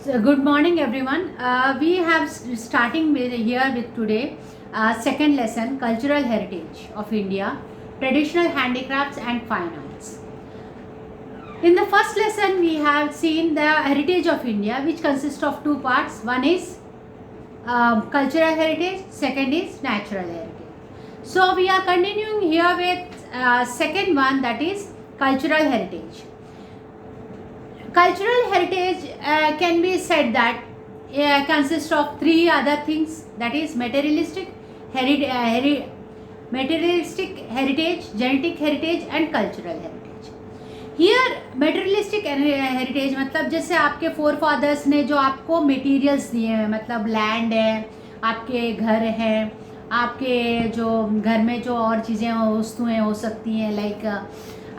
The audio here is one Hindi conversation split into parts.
So, good morning, everyone. We have starting here with today second lesson, cultural heritage of India, traditional handicrafts and fine arts. In the first lesson, we have seen the heritage of India, which consists of two parts. One is cultural heritage, second is natural heritage. So we are continuing here with second one, that is cultural heritage. Cultural heritage can be said that consists of three other things, that is materialistic heritage, genetic heritage and cultural heritage. Here materialistic heritage मतलब जैसे आपके फोर फादर्स ने जो आपको मटेरियल्स दिए हैं, मतलब लैंड है, आपके घर हैं, आपके जो घर में जो और चीज़ें वस्तुएं हो सकती हैं, लाइक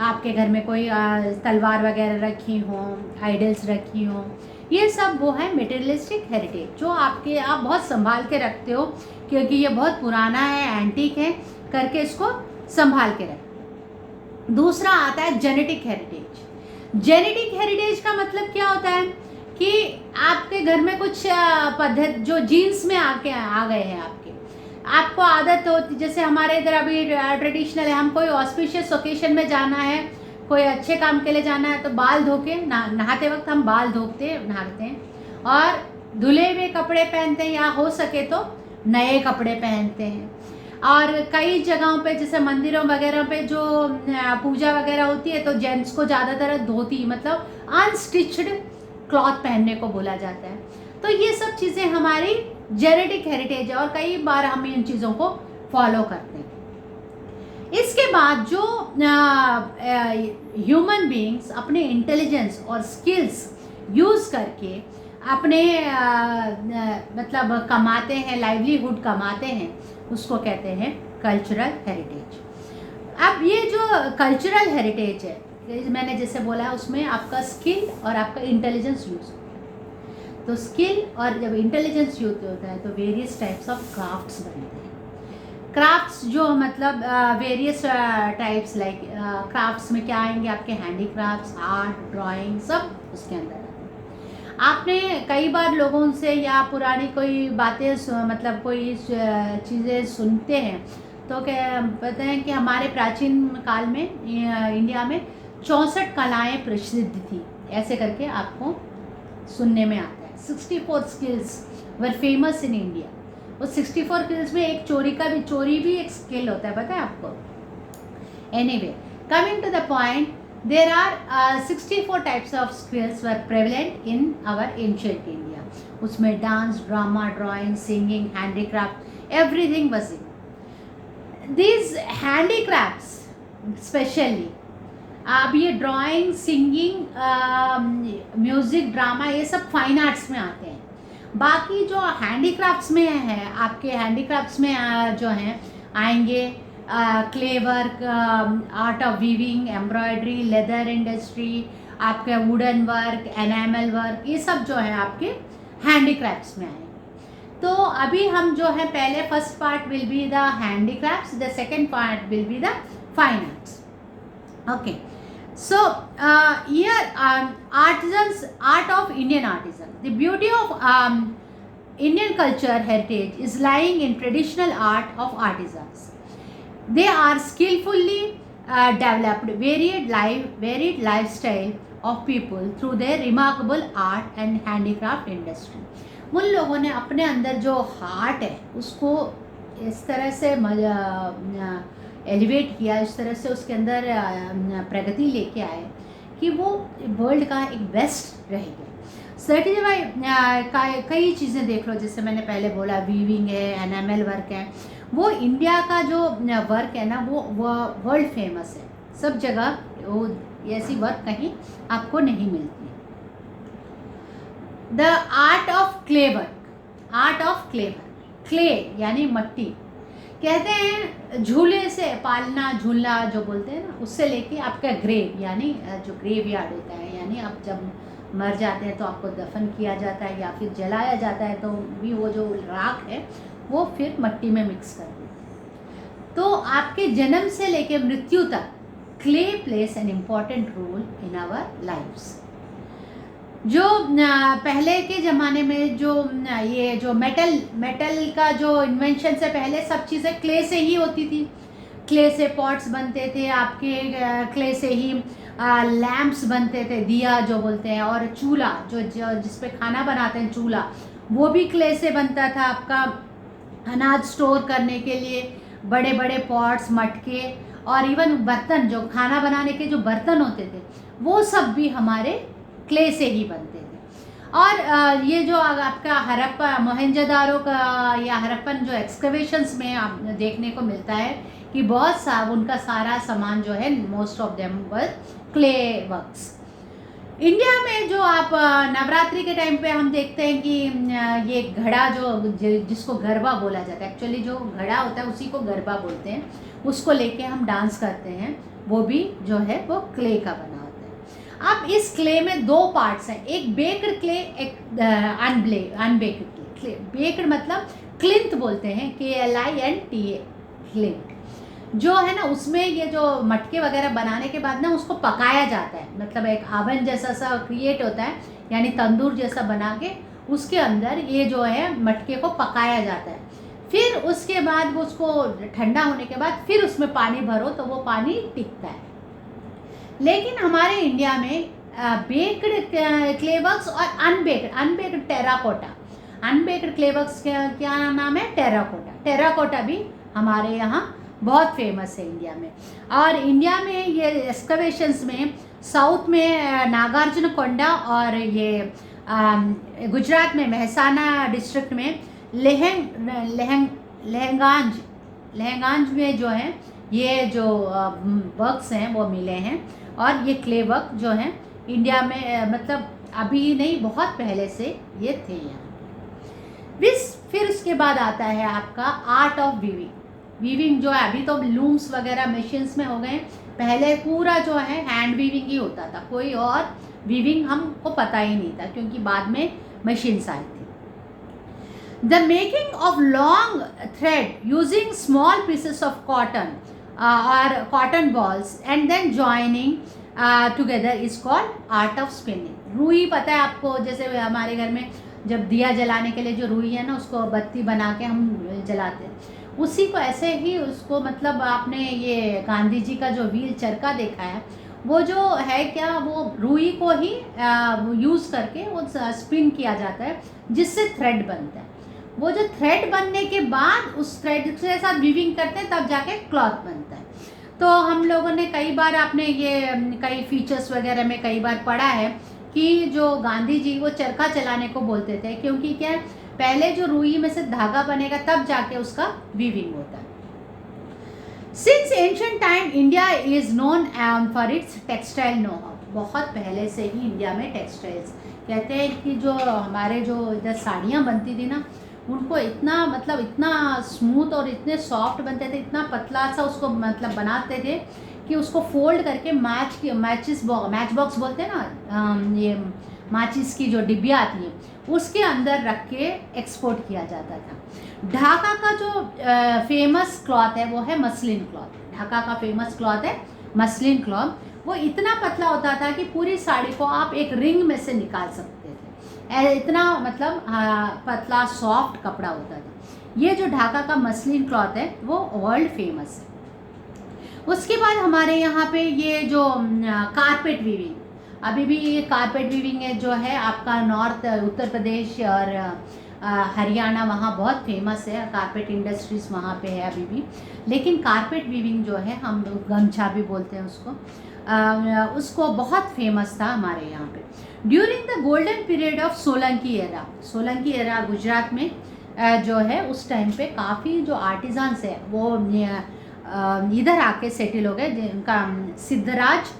आपके घर में कोई तलवार वगैरह रखी हों, आइडल्स रखी हों, ये सब वो है मटेरियलिस्टिक हेरिटेज जो आप बहुत संभाल के रखते हो क्योंकि ये बहुत पुराना है, एंटीक है करके इसको संभाल के रख। दूसरा आता है जेनेटिक हेरिटेज। जेनेटिक हेरिटेज का मतलब क्या होता है कि आपके घर में कुछ पद्धति जो जीन्स में आ गए हैं, आपको आदत होती, जैसे हमारे इधर अभी ट्रेडिशनल है, हम कोई ऑस्पिशियस ओकेशन में जाना है, कोई अच्छे काम के लिए जाना है तो बाल धो के नहाते वक्त हम बाल नहाते हैं और धुले हुए कपड़े पहनते हैं या हो सके तो नए कपड़े पहनते हैं। और कई जगहों पे जैसे मंदिरों वगैरह पे जो पूजा वगैरह होती है तो जेंट्स को ज़्यादातर धोती मतलब अनस्टिच्ड क्लॉथ पहनने को बोला जाता है। तो ये सब चीज़ें हमारी जेनेटिक हेरिटेज है और कई बार हम इन चीज़ों को फॉलो करते हैं। इसके बाद जो ह्यूमन बीइंग्स अपने इंटेलिजेंस और स्किल्स यूज़ करके अपने मतलब कमाते हैं, लाइवलीहुड कमाते हैं, उसको कहते हैं कल्चरल हेरिटेज। अब ये जो कल्चरल हेरिटेज है, मैंने जैसे बोला उसमें आपका स्किल और आपका इंटेलिजेंस यूज़, तो स्किल और जब इंटेलिजेंस यूज होता है तो वेरियस टाइप्स ऑफ क्राफ्ट्स बनते हैं। क्राफ्ट्स जो मतलब वेरियस टाइप्स, लाइक क्राफ्ट्स में क्या आएंगे, आपके हैंडीक्राफ्ट्स, आर्ट, ड्राइंग, सब उसके अंदर आते हैं। आपने कई बार लोगों से या पुरानी कोई बातें मतलब कोई चीज़ें सुनते हैं तो क्या पता है कि हमारे प्राचीन काल में इंडिया में 64 कलाएँ प्रसिद्ध थी, ऐसे करके आपको सुनने में आता है। 64 skills were famous in India। उस 64 skills में एक चोरी भी एक स्किल होता है, पता है आपको। Anyway, coming to the point, there are 64 types of skills were prevalent in our ancient India। उसमें dance, drama, drawing, singing, handicraft, everything was in these handicrafts specially। अब ये ड्राइंग, सिंगिंग, म्यूज़िक, ड्रामा, ये सब फाइन आर्ट्स में आते हैं। बाकी जो हैंडीक्राफ्ट्स में है, आपके हैंडीक्राफ्ट्स में जो हैं आएंगे clay work, art of weaving, embroidery, leather industry, आपके वुडन वर्क, एनामल वर्क, ये सब जो है आपके हैंडीक्राफ्ट्स में आएंगे। तो अभी हम जो है पहले first part will be the handicrafts, the second part will be the fine arts. Okay, so here artisans, art of Indian artisan. The beauty of Indian culture heritage is lying in traditional art of artisans. They are skillfully developed varied lifestyle of people through their remarkable art and handicraft industry। उन लोगों ने अपने अंदर जो हार्ट है उसको इस तरह से एलिवेट किया, इस तरह से उसके अंदर प्रगति लेके आए कि वो वर्ल्ड का एक बेस्ट रह गया। सर्टिफाइड कई चीज़ें देख लो, जैसे मैंने पहले बोला वीविंग है, एनामल वर्क है, वो इंडिया का जो वर्क है ना वो वर्ल्ड फेमस है, सब जगह वो ऐसी वर्क कहीं आपको नहीं मिलती। The art of clay work, art of clay work, clay यानी मट्टी, कहते हैं झूले से पालना, झूला जो बोलते हैं ना, उससे लेके आपका ग्रेव यानी जो ग्रेव यार्ड होता है, यानी आप जब मर जाते हैं तो आपको दफन किया जाता है या फिर जलाया जाता है तो भी वो जो राख है वो फिर मट्टी में मिक्स कर देते हैं। तो आपके जन्म से लेके मृत्यु तक clay plays an important role in our lifes. जो पहले के ज़माने में जो ये जो मेटल मेटल का जो इन्वेंशन से पहले सब चीज़ें क्ले से ही होती थी। क्ले से पॉट्स बनते थे आपके, क्ले से ही लैम्प्स बनते थे, दिया जो बोलते हैं, और चूल्हा जो जिस पे खाना बनाते हैं चूल्हा, वो भी क्ले से बनता था आपका। अनाज स्टोर करने के लिए बड़े बड़े पॉट्स, मटके, और इवन बर्तन, जो खाना बनाने के जो बर्तन होते थे वो सब भी हमारे क्ले से ही बनते थे। और ये जो आपका हड़प्पा मोहनजोदारो का या हड़प्पन जो एक्सकवेशंस में आप देखने को मिलता है कि बहुत सा उनका सारा सामान जो है, most of them were clay works. India में जो आप नवरात्रि के टाइम पे हम देखते हैं कि ये घड़ा जिसको गरबा बोला जाता है, एक्चुअली जो घड़ा होता है उसी को गरबा बोलते हैं, उसको लेके हम डांस करते हैं, वो भी जो है वो क्ले का बना होता है। अब इस क्ले में दो पार्ट्स हैं, एक बेक्ड क्ले, एक अनबेक्ड क्ले। बेक्ड मतलब क्लिंथ बोलते हैं, KLINT, क्लिंथ जो है ना, उसमें ये जो मटके वगैरह बनाने के बाद ना उसको पकाया जाता है, मतलब एक ओवन जैसा सा क्रिएट होता है, यानी तंदूर जैसा बना के उसके अंदर ये जो है मटके को पकाया जाता है। फिर उसके बाद वो उसको ठंडा होने के बाद फिर उसमें पानी भरो तो वो पानी टिकता है। लेकिन हमारे इंडिया में बेक्ड क्लेवर्क्स और अनबेक्ड टेराकोटा, अनबेक्ड क्लेवर्क्स क्या नाम है, टेराकोटा। टेराकोटा भी हमारे यहाँ बहुत फेमस है इंडिया में। और इंडिया में ये एक्सकवेशंस में साउथ में नागार्जुन कोंडा, और ये गुजरात में मेहसाना डिस्ट्रिक्ट में लहंगांज में जो है ये जो वर्क्स हैं वो मिले हैं। और ये क्ले वर्क जो है इंडिया में मतलब अभी नहीं, बहुत पहले से ये थे यहाँ। फिर उसके बाद आता है आपका आर्ट ऑफ वीविंग जो है, अभी तो लूम्स वगैरह मशीन्स में हो गए, पहले पूरा जो है हैंड वीविंग ही होता था, कोई और वीविंग हमको पता ही नहीं था क्योंकि बाद में मशीन्स आई थी। The making of long thread using small pieces of cotton और cotton balls and then joining together is called art of spinning. रुई पता है आपको, जैसे हमारे घर में जब दिया जलाने के लिए जो रुई है ना, उसको बत्ती बना के हम जलाते हैं, उसी को ऐसे ही उसको, मतलब आपने ये गांधी जी का जो व्हील चरखा देखा है, वो जो है क्या, वो रुई को ही यूज़ करके वो स्पिन किया जाता है जिससे थ्रेड बनता है। वो जो थ्रेड बनने के बाद उस थ्रेड के साथ वीविंग करते हैं तब जाके क्लॉथ बनता है। तो हम लोगों ने कई बार, आपने ये कई फीचर्स वगैरह में कई बार पढ़ा है कि जो गांधी जी वो चरखा चलाने को बोलते थे, क्योंकि क्या है, पहले जो रुई में से धागा बनेगा तब जाके उसका वीविंग होता है। Since ancient time India is known for its textile know how. बहुत पहले से ही इंडिया में टेक्सटाइल्स, कहते हैं कि जो हमारे जो इधर साड़ियाँ बनती थी ना, उनको इतना मतलब इतना स्मूथ और इतने सॉफ्ट बनते थे, इतना पतला सा उसको मतलब बनाते थे कि उसको फोल्ड करके मैच बॉक्स बोलते हैं ना, ये माचिस की जो डिब्बियाँ आती हैं उसके अंदर रख के एक्सपोर्ट किया जाता था। ढाका का जो फेमस क्लॉथ है वो है मसलिन क्लॉथ। ढाका का फेमस क्लॉथ है मसलिन क्लॉथ। वो इतना पतला होता था कि पूरी साड़ी को आप एक रिंग में से निकाल सकते थे, इतना मतलब पतला सॉफ्ट कपड़ा होता था। ये जो ढाका का मसलिन क्लॉथ है वो वर्ल्ड फेमस है। उसके बाद हमारे यहाँ पे ये जो कारपेट वीविंग, अभी भी ये कारपेट वीविंग है जो है आपका नॉर्थ उत्तर प्रदेश और हरियाणा, वहाँ बहुत फेमस है, कारपेट इंडस्ट्रीज़ वहाँ पे है अभी भी। लेकिन कारपेट वीविंग जो है, हम लोग गमछा भी बोलते हैं उसको बहुत फेमस था हमारे यहाँ पे during the golden period of Solanki era. Solanki era Gujarat में जो है उस टाइम पे काफ़ी जो आर्टिजन्स है वो इधर आके सेटल हो गए, जिनका सिद्धराज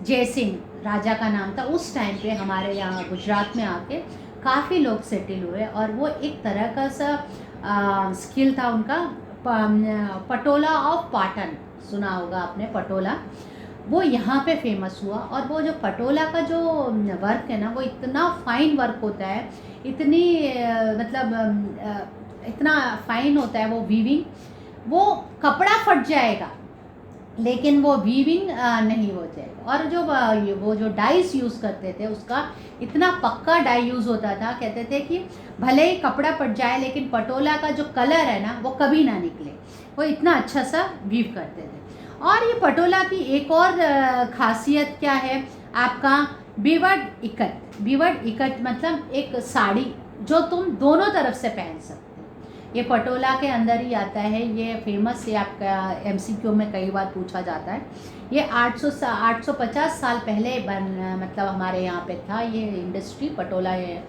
जयसिंह राजा का नाम था। उस टाइम पे हमारे यहाँ गुजरात में आके काफ़ी लोग सेटल हुए, और वो एक तरह का सा स्किल था उनका, पटोला ऑफ पाटन, सुना होगा आपने पटोला, वो यहाँ पे फेमस हुआ। और वो जो पटोला का जो वर्क है ना, वो इतना फाइन वर्क होता है, इतनी मतलब इतना फाइन होता है वो वीविंग, वो कपड़ा फट जाएगा लेकिन वो वीविंग नहीं हो जाएगा। और जो वो जो डाइस यूज़ करते थे उसका इतना पक्का डाई यूज़ होता था, कहते थे कि भले ही कपड़ा पट जाए लेकिन पटोला का जो कलर है ना वो कभी ना निकले, वो इतना अच्छा सा वीव करते थे। और ये पटोला की एक और खासियत क्या है आपका, बिवर्ड इकट। बिवर्ड इकट मतलब एक साड़ी जो तुम दोनों तरफ से पहन सकते हो, ये पटोला के अंदर ही आता है। ये फेमस है, आपका एमसीक्यू में कई बार पूछा जाता है। ये 850 साल पहले मतलब हमारे यहाँ पे था ये इंडस्ट्री, पटोला है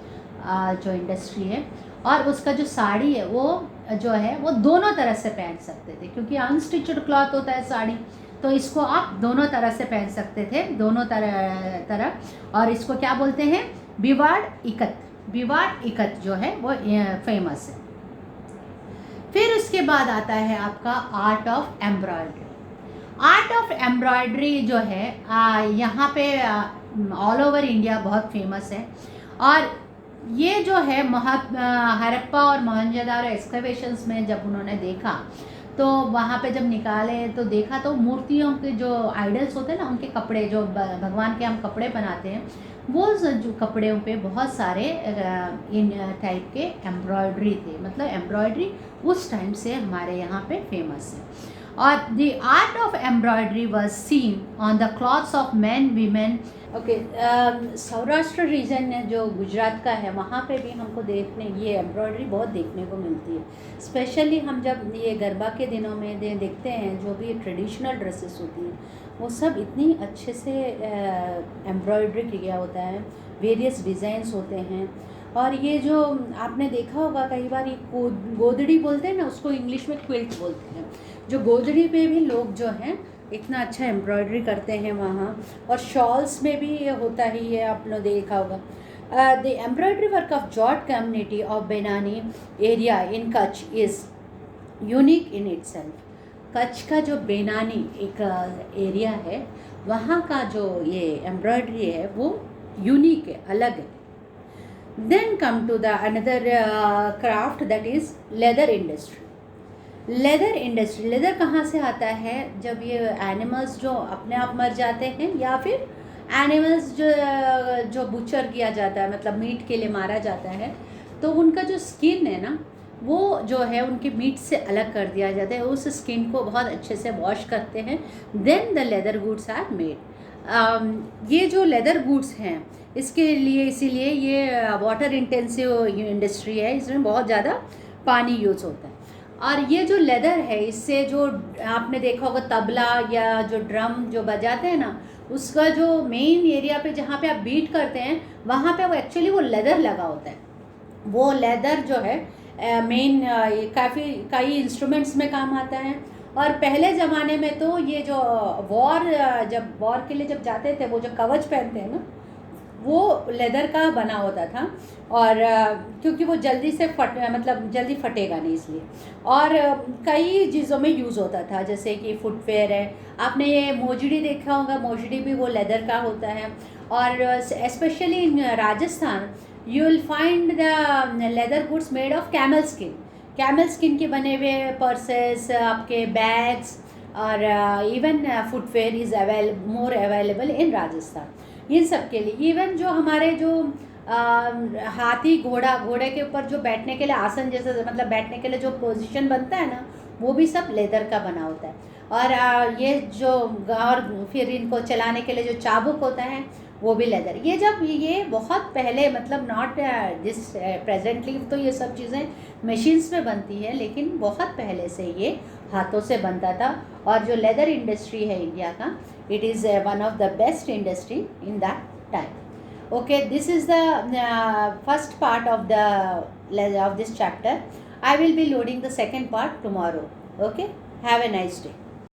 जो इंडस्ट्री है। और उसका जो साड़ी है वो जो है वो दोनों तरह से पहन सकते थे, क्योंकि अनस्टिचड क्लॉथ होता है साड़ी, तो इसको आप दोनों तरह से पहन सकते थे, दोनों तरह। और इसको क्या बोलते हैं, बिवाड़ इकत। बिवाड़ इकत जो है वो फेमस है। फिर उसके बाद आता है आपका art of embroidery. Art of embroidery जो है यहाँ पे ऑल ओवर इंडिया बहुत फेमस है। और ये जो है हड़प्पा और मोहनजोदारो एक्सकवेशंस में जब उन्होंने देखा, तो वहाँ पे जब निकाले तो देखा तो मूर्तियों के जो आइडल्स होते हैं ना, उनके कपड़े जो भगवान के हम कपड़े बनाते हैं, वो जो कपड़ों पे बहुत सारे इन टाइप के एम्ब्रॉयडरी थे। मतलब एम्ब्रॉयडरी उस टाइम से हमारे यहाँ पे फेमस है। और the art of embroidery was seen on the clothes of man women. Okay, Saurashtra region जो गुजरात का है वहाँ पे भी हमको देखने ये एम्ब्रॉयडरी बहुत देखने को मिलती है। स्पेशली हम जब ये गरबा के दिनों में देखते हैं, जो भी ट्रेडिशनल ड्रेसेस होती हैं वो सब इतनी अच्छे से एम्ब्रॉयडरी किया होता है, वेरियस डिज़ाइंस होते हैं। और ये जो आपने देखा होगा कई बार ये गोदड़ी बोलते हैं ना, उसको इंग्लिश में क्विल्ट बोलते हैं। जो गोदड़ी पे भी लोग जो हैं इतना अच्छा एम्ब्रॉयडरी करते हैं वहाँ। और शॉल्स में भी ये होता ही है, आपने देखा होगा। The embroidery work of Jat community of Banni area in Kutch is unique in itself. Kutch का जो बेनानी एक एरिया है, वहाँ का जो ये एम्ब्रॉयडरी है वो यूनिक है, अलग है। Then come to the another craft that is leather industry. Leather industry, leather कहाँ से आता है, जब ये एनिमल्स जो अपने आप मर जाते हैं या फिर एनिमल्स जो बुचर किया जाता है, मतलब मीट के लिए मारा जाता है, तो उनका जो स्किन है ना वो जो है उनके मीट से अलग कर दिया जाता है। उस स्किन को बहुत अच्छे से वॉश करते हैं, then the leather goods are made. ये जो लेदर गुड्स हैं इसके लिए, इसीलिए ये वाटर इंटेंसिव इंडस्ट्री है, इसमें बहुत ज़्यादा पानी यूज़ होता है। और ये जो लेदर है, इससे जो आपने देखा होगा तबला या जो ड्रम जो बजाते हैं ना, उसका जो मेन एरिया पे जहाँ पे आप बीट करते हैं वहाँ पे वो एक्चुअली वो लेदर लगा होता है। वो लेदर जो है मेन काफ़ी कई इंस्ट्रूमेंट्स में काम आता है। और पहले ज़माने में तो ये जो जब वॉर के लिए जब जाते थे, वो जो कवच पहनते हैं ना, वो लेदर का बना होता था। और क्योंकि वो जल्दी से मतलब जल्दी फटेगा नहीं, इसलिए। और कई चीज़ों में यूज़ होता था, जैसे कि फुटवेयर है, आपने ये मोजड़ी देखा होगा, मोजड़ी भी वो लेदर का होता है। और specially in Rajasthan you will find the leather goods made of camel skin. Camel skin के बने हुए पर्सेस, आपके बैग्स और even footwear is more available in Rajasthan. इन सब के लिए इवन जो हमारे जो हाथी घोड़े के ऊपर जो बैठने के लिए आसन जैसे, मतलब बैठने के लिए जो पोजीशन बनता है ना, वो भी सब लेदर का बना होता है। और ये जो और फिर इनको चलाने के लिए जो चाबुक होता है वो भी लेदर। ये जब ये बहुत पहले, मतलब नॉट दिस प्रेजेंटली, तो ये सब चीज़ें मशीन्स में बनती है, लेकिन बहुत पहले से ये हाथों से बनता था। और जो लेदर इंडस्ट्री है इंडिया का, it is one of the best industry in that time. Okay, this is the first part of this chapter. I will be loading the second part tomorrow. Okay, have a nice day.